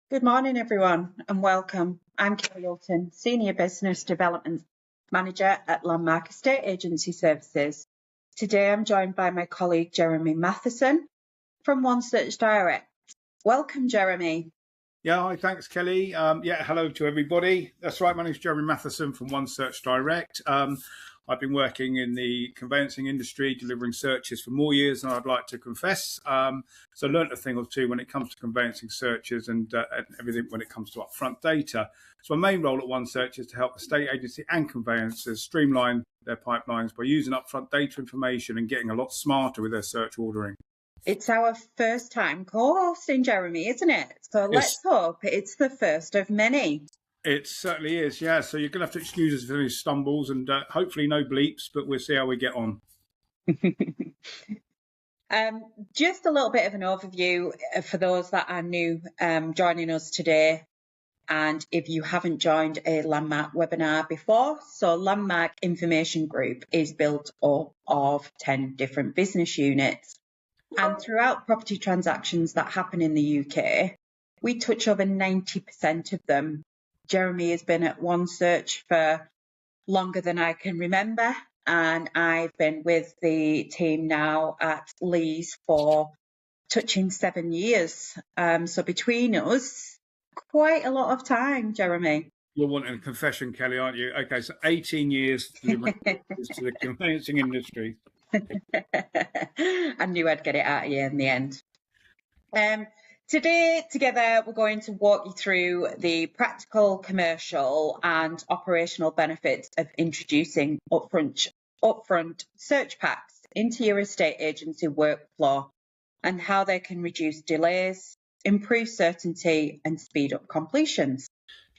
Good morning, everyone, and welcome. I'm Kelly Alton, Senior Business Development Manager at Landmark Estate Agency Services. Today, I'm joined by my colleague, Jeremy Matheson from One Search Direct. Welcome, Jeremy. Yeah, hi, thanks, Kelly. Hello to everybody. That's right, my name's Jeremy Matheson from One Search Direct. I've been working in the conveyancing industry, delivering searches for more years than I'd like to confess. So I learnt a thing or two when it comes to conveyancing searches and everything when it comes to upfront data. So my main role at One Search is to help estate agency and conveyancers streamline their pipelines by using upfront data information and getting a lot smarter with their search ordering. It's our first time co-hosting, Jeremy, isn't it? So let's hope it's the first of many. It certainly is, yeah. So you're going to have to excuse us for any stumbles and hopefully no bleeps, but we'll see how we get on. Just a little bit of an overview for those that are new joining us today. And if you haven't joined a Landmark webinar before, so Landmark Information Group is built up of 10 different business units. And throughout property transactions that happen in the UK, we touch over 90% of them. Jeremy has been at One Search for longer than I can remember, and I've been with the team now at Lees for touching 7 years. So between us, quite a lot of time, Jeremy. You're wanting a confession, Kelly, aren't you? Okay, so 18 years to the conveyancing industry. I knew I'd get it out of you in the end. Today, together, we're going to walk you through the practical, commercial and operational benefits of introducing upfront search packs into your estate agency workflow and how they can reduce delays, improve certainty and speed up completions.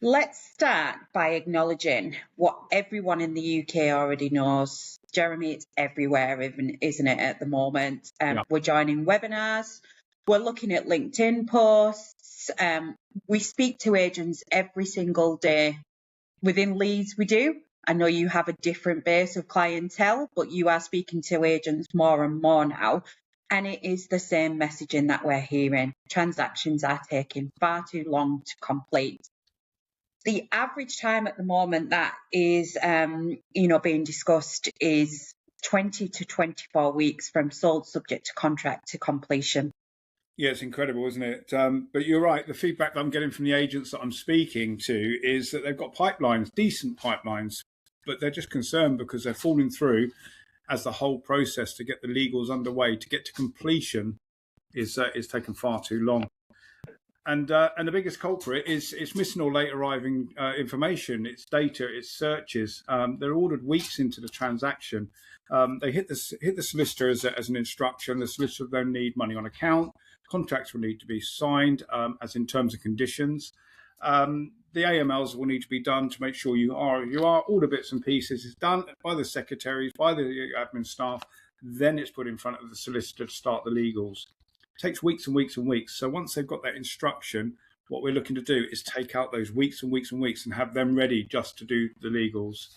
Let's start by acknowledging what everyone in the UK already knows. Jeremy, it's everywhere, isn't it, at the moment? Yeah. We're joining webinars. We're looking at LinkedIn posts. We speak to agents every single day. Within Leeds, we do. I know you have a different base of clientele, but you are speaking to agents more and more now. And it is the same messaging that we're hearing. Transactions are taking far too long to complete. The average time at the moment that is, being discussed is 20 to 24 weeks from sold subject to contract to completion. Yeah, it's incredible, isn't it? But you're right. The feedback that I'm getting from the agents that I'm speaking to is that they've got pipelines, decent pipelines, but they're just concerned because they're falling through as the whole process to get the legals underway, to get to completion is taking far too long. And the biggest culprit is it's missing or late arriving information. It's data, it's searches. They're ordered weeks into the transaction. They hit the solicitor as an instruction. The solicitor will then need money on account. Contracts will need to be signed as in terms and conditions. The AMLs will need to be done to make sure you are all the bits and pieces is done by the secretaries, by the admin staff. Then it's put in front of the solicitor to start the legals. It takes weeks and weeks and weeks. So once they've got that instruction, what we're looking to do is take out those weeks and weeks and weeks and have them ready just to do the legals.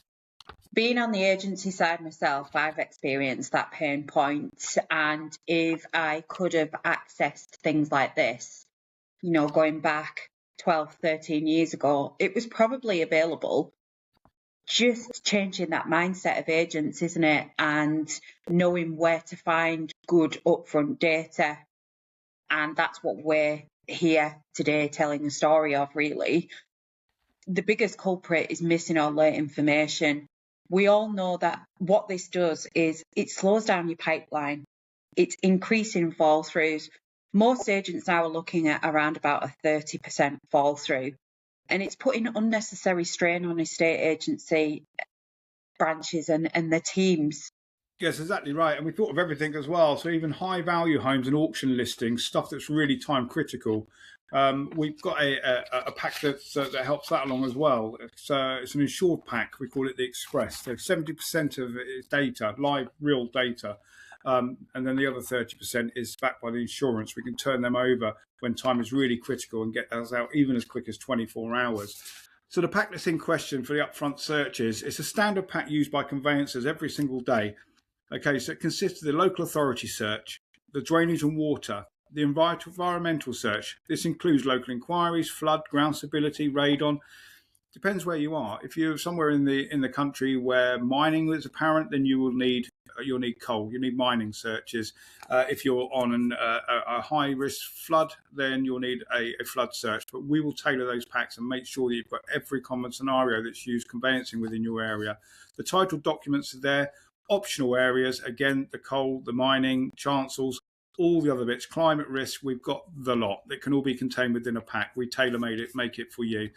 Being on the agency side myself, I've experienced that pain point. And if I could have accessed things like this, going back 12, 13 years ago, it was probably available. Just changing that mindset of agents, isn't it? And knowing where to find good upfront data. And that's what we're here today telling the story of, really. The biggest culprit is missing or late information. We all know that what this does is it slows down your pipeline. It's increasing fall throughs. Most agents now are looking at around about a 30% fall through. And it's putting unnecessary strain on estate agency branches and their teams. Yes, exactly right. And we thought of everything as well. So even high value homes and auction listings, stuff that's really time critical. We've got a pack that helps that along as well. It's an insured pack. We call it the Express. So 70% of it is data, live, real data. And then the other 30% is backed by the insurance. We can turn them over when time is really critical and get those out even as quick as 24 hours. So the pack that's in question for the upfront searches, it's a standard pack used by conveyancers every single day. Okay, so it consists of the local authority search, the drainage and water, The environmental search. This includes local inquiries, flood, ground stability, radon. Depends where you are. If you're somewhere in the country where mining is apparent, then you'll need coal. You need mining searches. If you're on a high risk flood, then you'll need a flood search. But we will tailor those packs and make sure that you've got every common scenario that's used conveyancing within your area. The title documents are there. Optional areas, again, the coal, the mining, chancels, all the other bits, climate risk, we've got the lot. That can all be contained within a pack. We tailor-made it, make it for you.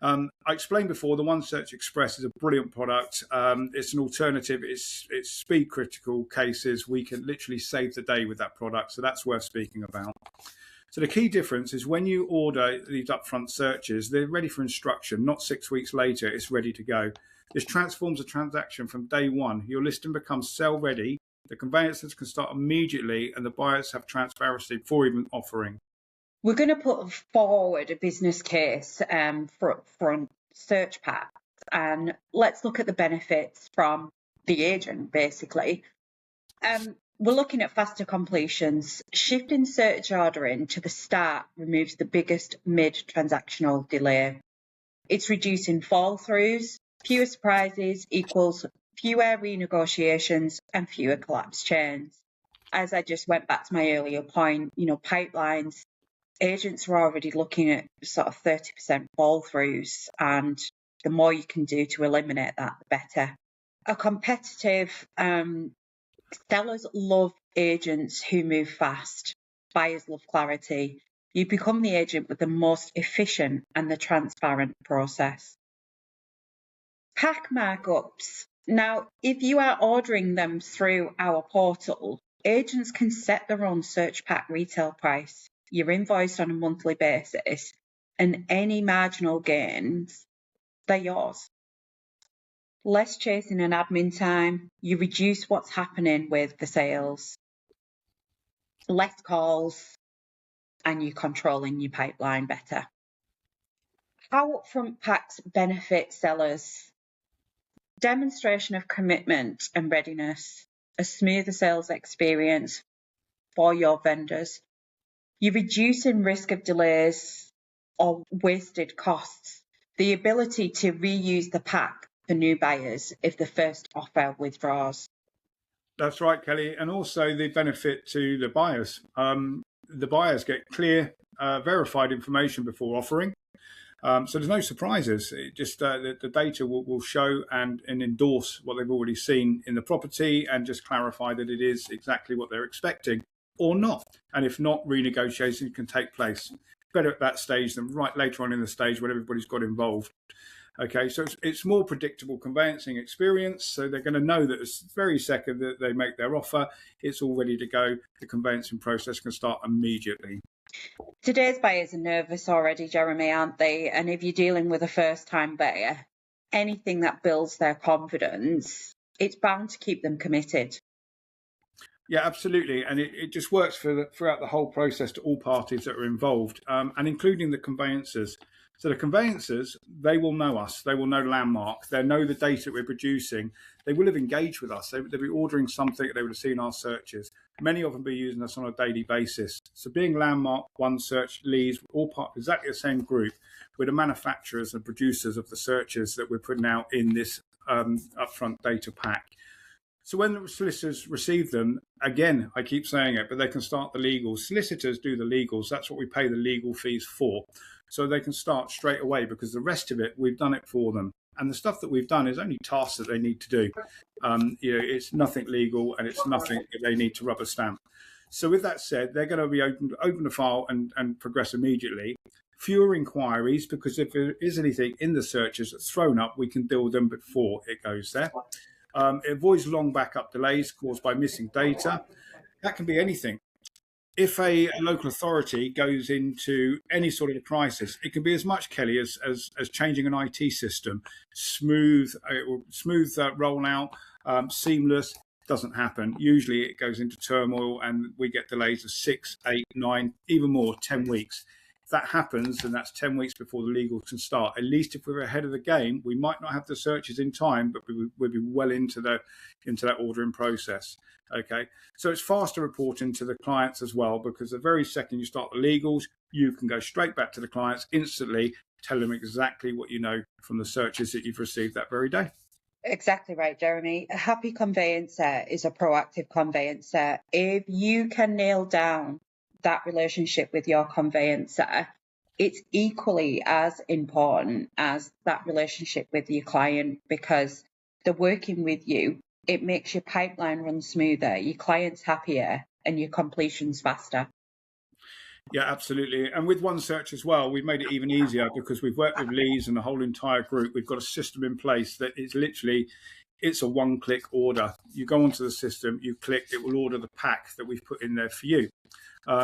I explained before, the One Search Express is a brilliant product. It's an alternative. It's speed critical cases. We can literally save the day with that product. So that's worth speaking about. So the key difference is when you order these upfront searches, they're ready for instruction, not 6 weeks later, it's ready to go. This transforms a transaction from day one. Your listing becomes sell ready. The conveyancers can start immediately and the buyers have transparency before even offering. We're going to put forward a business case for upfront search packs, and let's look at the benefits from the agent, basically. We're looking at faster completions. Shifting search ordering to the start removes the biggest mid-transactional delay. It's reducing fall-throughs. Fewer surprises equals fewer renegotiations and fewer collapse chains. As I just went back to my earlier point, pipelines, agents are already looking at sort of 30% fall throughs, and the more you can do to eliminate that, the better. A competitive, sellers love agents who move fast. Buyers love clarity. You become the agent with the most efficient and the transparent process. Pack markups. Now, if you are ordering them through our portal, agents can set their own search pack retail price. You're invoiced on a monthly basis, and any marginal gains, they're yours. Less chasing and admin time. You reduce what's happening with the sales. Less calls, and you're controlling your pipeline better. How upfront packs benefit sellers? Demonstration of commitment and readiness. A smoother sales experience for your vendors. You're reducing risk of delays or wasted costs. The ability to reuse the pack for new buyers if the first offer withdraws. That's right, Kelly. And also the benefit to the buyers. The buyers get clear, verified information before offering. So there's no surprises. It just the data will show and endorse what they've already seen in the property and just clarify that it is exactly what they're expecting or not. And if not, renegotiation can take place. Better at that stage than right later on in the stage when everybody's got involved. Okay, so it's more predictable conveyancing experience. So they're going to know that the very second that they make their offer, it's all ready to go. The conveyancing process can start immediately. Today's buyers are nervous already, Jeremy, aren't they? And if you're dealing with a first-time buyer, anything that builds their confidence, it's bound to keep them committed. Yeah, absolutely. And it just works throughout the whole process to all parties that are involved, and including the conveyancers. So the conveyancers, they will know us. They will know Landmark. They know the data that we're producing. They will have engaged with us. They'll be ordering something. They would have seen our searches. Many of them be using us on a daily basis. So being Landmark, One Search, Leads, all part of exactly the same group. We're the manufacturers and producers of the searches that we're putting out in this upfront data pack. So when the solicitors receive them, again, I keep saying it, but they can start the legals. Solicitors do the legals. That's what we pay the legal fees for. So they can start straight away because the rest of it, we've done it for them. And the stuff that we've done is only tasks that they need to do. It's nothing legal and it's nothing that they need to rubber stamp. So with that said, they're going to be open the file and progress immediately. Fewer inquiries, because if there is anything in the searches that's thrown up, we can deal with them before it goes there. It avoids long backup delays caused by missing data. That can be anything. If a local authority goes into any sort of crisis, it can be as much, Kelly, as changing an IT system. Smooth rollout, seamless, doesn't happen. Usually it goes into turmoil and we get delays of 6, 8, 9, even more, 10 weeks. that happens, and that's 10 weeks before the legals can start. At least if we're ahead of the game, we might not have the searches in time, but we'll be well into that ordering process. Okay, so it's faster reporting to the clients as well, because the very second you start the legals, you can go straight back to the clients instantly, tell them exactly what you know from the searches that you've received that very day. Exactly right, Jeremy. A happy conveyancer is a proactive conveyancer. If you can nail down that relationship with your conveyancer, it's equally as important as that relationship with your client, because they're working with you. It makes your pipeline run smoother, your client's happier, and your completion's faster. Yeah, absolutely. And with One Search as well, we've made it even easier because we've worked with Lee's and the whole entire group. We've got a system in place that is literally, it's a one-click order. You go onto the system, you click, it will order the pack that we've put in there for you.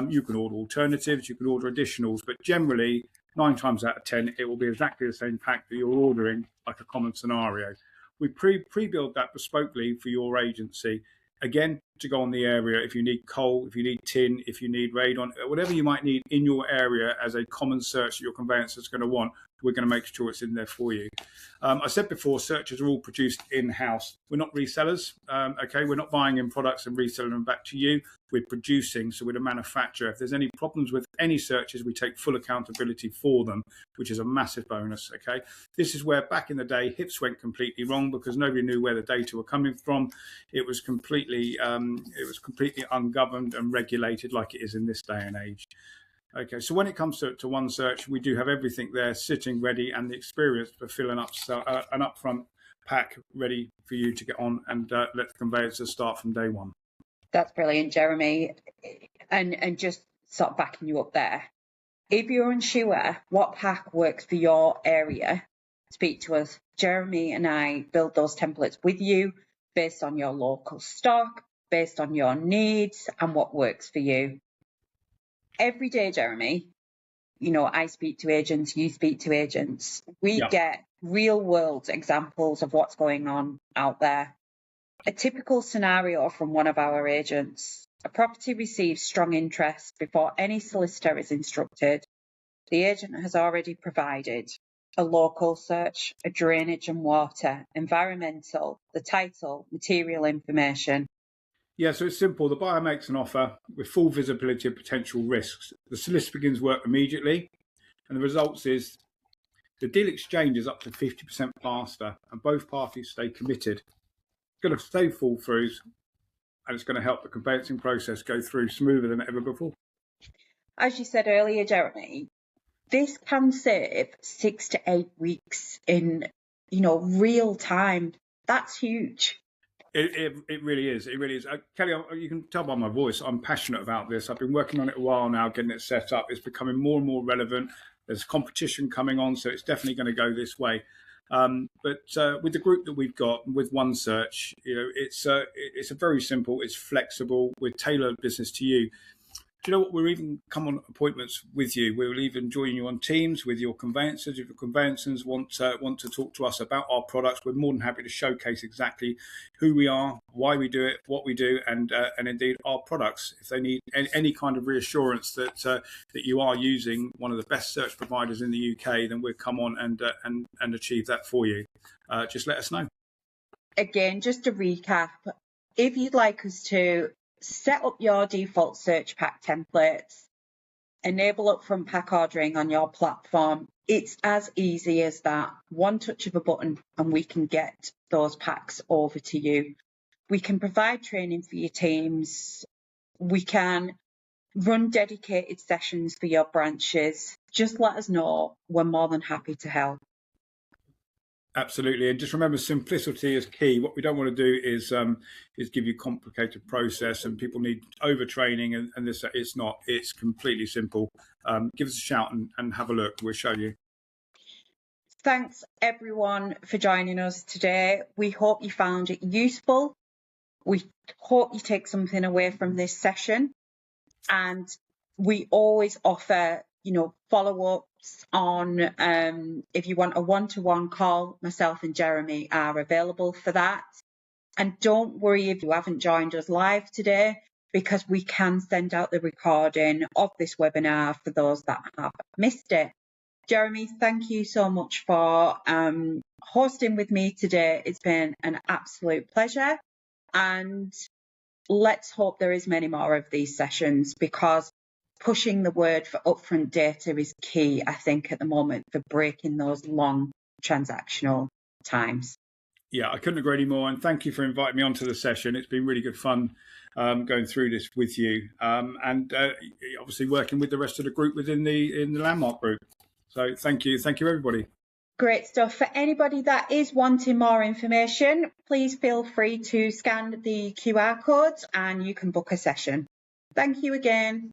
You can order alternatives, you can order additionals, but generally 9 times out of 10, it will be exactly the same pack that you're ordering, like a common scenario. We pre-build that bespokely for your agency. Again, to go on the area, if you need coal, if you need tin, if you need radon, whatever you might need in your area as a common search that your conveyancer is going to want, we're going to make sure it's in there for you. I said before, searches are all produced in-house. We're not resellers, okay? We're not buying in products and reselling them back to you. We're producing, so we're the manufacturer. If there's any problems with any searches, we take full accountability for them, which is a massive bonus, okay? This is where back in the day, HIPs went completely wrong because nobody knew where the data were coming from. It was completely ungoverned and regulated like it is in this day and age. Okay, so when it comes to One Search, we do have everything there sitting ready and the experience for filling up an upfront pack ready for you to get on and let the conveyancer start from day one. That's brilliant, Jeremy. And just sort of backing you up there, if you're unsure what pack works for your area, speak to us. Jeremy and I build those templates with you based on your local stock, based on your needs and what works for you. Every day, Jeremy, you know, I speak to agents, you speak to agents. We get real world examples of what's going on out there. A typical scenario from one of our agents: a property receives strong interest before any solicitor is instructed. The agent has already provided a local search, a drainage and water, environmental, the title, material information. Yeah, so it's simple. The buyer makes an offer with full visibility of potential risks. The solicitor begins work immediately, and the results is the deal exchange is up to 50% faster, and both parties stay committed. It's going to save fall throughs, and it's going to help the conveyancing process go through smoother than ever before. As you said earlier, Jeremy, this can save 6 to 8 weeks in, you know, real time. That's huge. It really is. It really is. Kelly, you can tell by my voice, I'm passionate about this. I've been working on it a while now, getting it set up. It's becoming more and more relevant. There's competition coming on, so it's definitely going to go this way. But with the group that we've got, with One Search, you know, it's a very simple, it's flexible, we're tailored business to you. Do you know what? We'll even come on appointments with you. We'll even join you on Teams with your conveyancers. If your conveyancers want to talk to us about our products, we're more than happy to showcase exactly who we are, why we do it, what we do, and indeed our products. If they need any kind of reassurance that you are using one of the best search providers in the UK, then we'll come on and achieve that for you. Just let us know. Again, just to recap, if you'd like us to set up your default search pack templates, enable upfront pack ordering on your platform, it's as easy as that. One touch of a button and we can get those packs over to you. We can provide training for your teams. We can run dedicated sessions for your branches. Just let us know. We're more than happy to help. Absolutely, and just remember, simplicity is key. What we don't want to do is give you a complicated process, and people need overtraining. And this, it's not. It's completely simple. Give us a shout and have a look. We'll show you. Thanks everyone for joining us today. We hope you found it useful. We hope you take something away from this session, and we always offer, you know, follow-ups on if you want a one-to-one call. Myself and Jeremy are available for that. And don't worry if you haven't joined us live today. because we can send out the recording of this webinar for those that have missed it. Jeremy, thank you so much for hosting with me today. It's been an absolute pleasure, and let's hope there is many more of these sessions, because pushing the word for upfront data is key, I think, at the moment for breaking those long transactional times. Yeah, I couldn't agree any more. And thank you for inviting me onto the session. It's been really good fun going through this with you, and obviously working with the rest of the group within the Landmark group. So thank you everybody. Great stuff. For anybody that is wanting more information, please feel free to scan the QR codes and you can book a session. Thank you again.